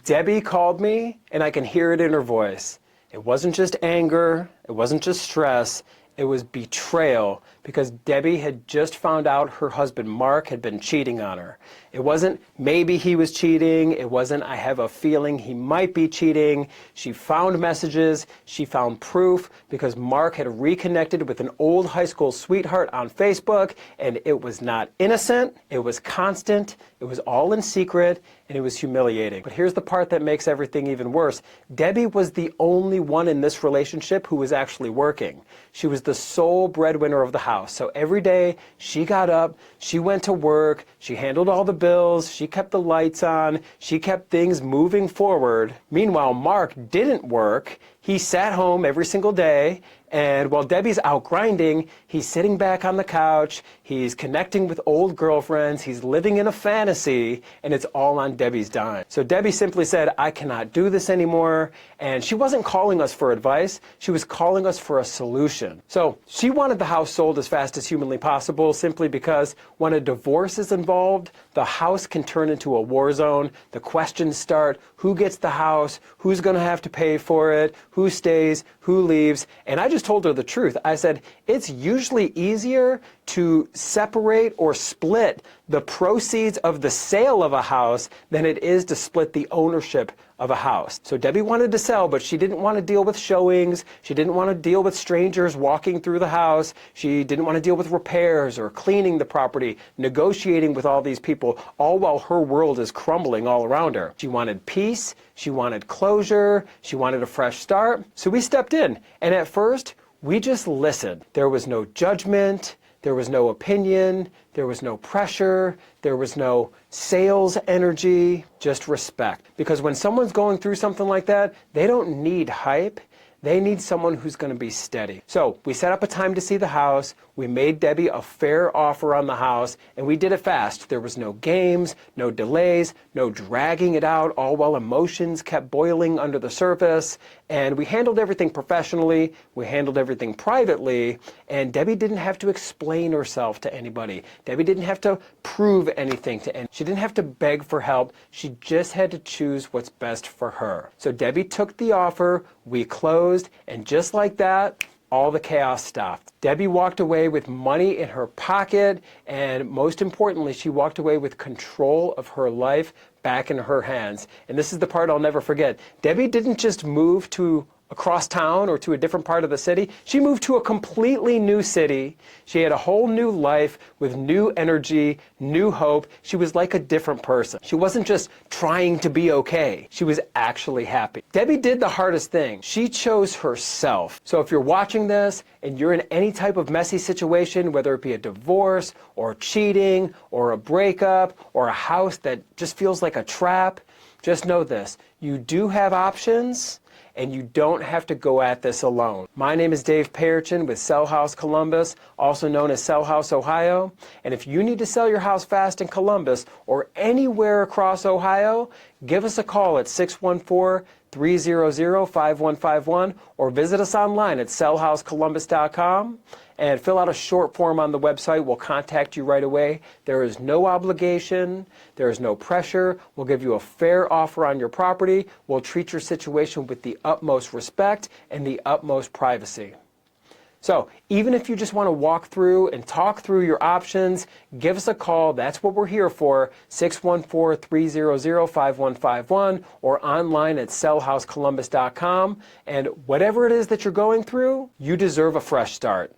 Debbie called me, and I can hear it in her voice. It wasn't just anger, it wasn't just stress, it was betrayal, because Debbie had just found out her husband Mark had been cheating on her. It wasn't maybe he was cheating, it wasn't I have a feeling he might be cheating. She found messages, she found proof, because Mark had reconnected with an old high school sweetheart on Facebook, and it was not innocent, it was constant, it was all in secret, and it was humiliating. But here's the part that makes everything even worse. Debbie was the only one in this relationship who was actually working. She was the sole breadwinner of the house. So every day she got up, she went to work, she handled all the bills, she kept the lights on, she kept things moving forward. Meanwhile, Mark didn't work. He sat home every single day, and while Debbie's out grinding, he's sitting back on the couch, he's connecting with old girlfriends, he's living in a fantasy, and it's all on Debbie's dime. So Debbie simply said, I cannot do this anymore, and she wasn't calling us for advice, she was calling us for a solution. So she wanted the house sold as fast as humanly possible, simply because when a divorce is involved, the house can turn into a war zone. The questions start, who gets the house, who's going to have to pay for it, who stays, who leaves, and I just told her the truth. I said, it's usually easier to separate or split the proceeds of the sale of a house than it is to split the ownership of a house. So Debbie wanted to sell, but she didn't want to deal with showings. She didn't want to deal with strangers walking through the house. She didn't want to deal with repairs or cleaning the property, negotiating with all these people, all while her world is crumbling all around her. She wanted peace. She wanted closure. She wanted a fresh start. So we stepped in, and at first, we just listened. There was no judgment. There was no opinion, there was no pressure, there was no sales energy, just respect. Because when someone's going through something like that, they don't need hype, they need someone who's going to be steady. So we set up a time to see the house, we made Debbie a fair offer on the house, and we did it fast. There was no games, no delays, no dragging it out, all while emotions kept boiling under the surface. And we handled everything professionally, we handled everything privately, and Debbie didn't have to explain herself to anybody. Debbie didn't have to prove anything to anyone. She didn't have to beg for help. She just had to choose what's best for her. So Debbie took the offer, we closed, and just like that, all the chaos stopped. Debbie walked away with money in her pocket, and most importantly, she walked away with control of her life back in her hands. And this is the part I'll never forget. Debbie didn't just move to across town or to a different part of the city. She moved to a completely new city. She had a whole new life with new energy, new hope. She was like a different person. She wasn't just trying to be okay. She was actually happy. Debbie did the hardest thing. She chose herself. So if you're watching this and you're in any type of messy situation, whether it be a divorce or cheating or a breakup or a house that just feels like a trap, just know this. You do have options, and you don't have to go at this alone. My name is Dave Payerchin with Sell House Columbus, also known as Sell House Ohio. And if you need to sell your house fast in Columbus or anywhere across Ohio, give us a call at 614-300-5151 or visit us online at sellhousecolumbus.com and fill out a short form on the website. We'll contact you right away. There is no obligation. There is no pressure. We'll give you a fair offer on your property. We'll treat your situation with the utmost respect and the utmost privacy. So even if you just want to walk through and talk through your options, give us a call. That's what we're here for, 614-300-5151 or online at sellhousecolumbus.com. And whatever it is that you're going through, you deserve a fresh start.